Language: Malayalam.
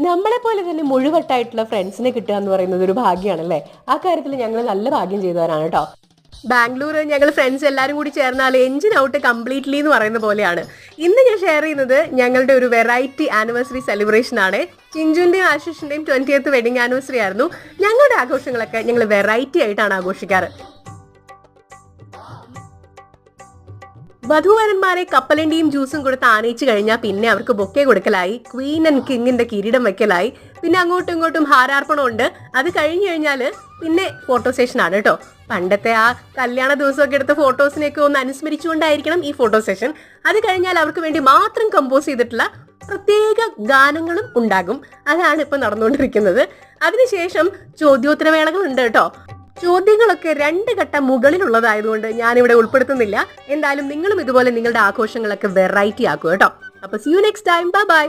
നമ്മളെ പോലെ തന്നെ മുഴുവട്ടായിട്ടുള്ള ഫ്രണ്ട്സിനെ കിട്ടുക എന്ന് പറയുന്നത് ഒരു ഭാഗ്യമാണല്ലേ. ആ കാര്യത്തിൽ ഞങ്ങൾ നല്ല ഭാഗ്യം ചെയ്തവരാണ് കേട്ടോ. ബാംഗ്ലൂർ ഞങ്ങൾ ഫ്രണ്ട്സ് എല്ലാവരും കൂടി ചേർന്നാൽ എഞ്ചിൻ ഔട്ട് കംപ്ലീറ്റ്ലി എന്ന് പറയുന്ന പോലെയാണ്. ഇന്ന് ഞാൻ ഷെയർ ചെയ്യുന്നത് ഞങ്ങളുടെ ഒരു വെറൈറ്റി ആനിവേഴ്സറി സെലിബ്രേഷൻ ആണ്. ചിഞ്ചുവിന്റെയും ആശിഷിന്റെയും 20th വെഡിങ് ആനിവേഴ്സറി ആയിരുന്നു. ഞങ്ങളുടെ ആഘോഷങ്ങളൊക്കെ ഞങ്ങൾ വെറൈറ്റി ആയിട്ടാണ് ആഘോഷിക്കാറ്. വധൂവരന്മാരെ കപ്പലണ്ടിയും ജ്യൂസും കൊടുത്ത് ആനയിച്ചു കഴിഞ്ഞാൽ പിന്നെ അവർക്ക് ബൊക്കെ കൊടുക്കലായി, ക്വീൻ ആൻഡ് കിങ്ങിന്റെ കിരീടം വെക്കലായി, പിന്നെ അങ്ങോട്ടും ഇങ്ങോട്ടും ഹാരാർപ്പണം ഉണ്ട്. അത് കഴിഞ്ഞു കഴിഞ്ഞാല് പിന്നെ ഫോട്ടോ സെഷൻ ആണ് കേട്ടോ. പണ്ടത്തെ ആ കല്യാണ ദിവസമൊക്കെ എടുത്ത ഫോട്ടോസിനെയൊക്കെ ഒന്ന് അനുസ്മരിച്ചുകൊണ്ടായിരിക്കണം ഈ ഫോട്ടോ സെഷൻ. അത് കഴിഞ്ഞാൽ അവർക്ക് വേണ്ടി മാത്രം കമ്പോസ് ചെയ്തിട്ടുള്ള പ്രത്യേക ഗാനങ്ങളും ഉണ്ടാകും. അതാണ് ഇപ്പൊ നടന്നുകൊണ്ടിരിക്കുന്നത്. അതിനുശേഷം ചോദ്യോത്തരവേളകൾ ഉണ്ട് കേട്ടോ. ചോദ്യങ്ങളൊക്കെ 2 ഘട്ടം മുകളിലുള്ളതായതുകൊണ്ട് ഞാനിവിടെ ഉൾപ്പെടുത്തുന്നില്ല. എന്തായാലും നിങ്ങളും ഇതുപോലെ നിങ്ങളുടെ ആഘോഷങ്ങളൊക്കെ വെറൈറ്റി ആക്കുക കേട്ടോ. അപ്പൊ see you next time. Bye by.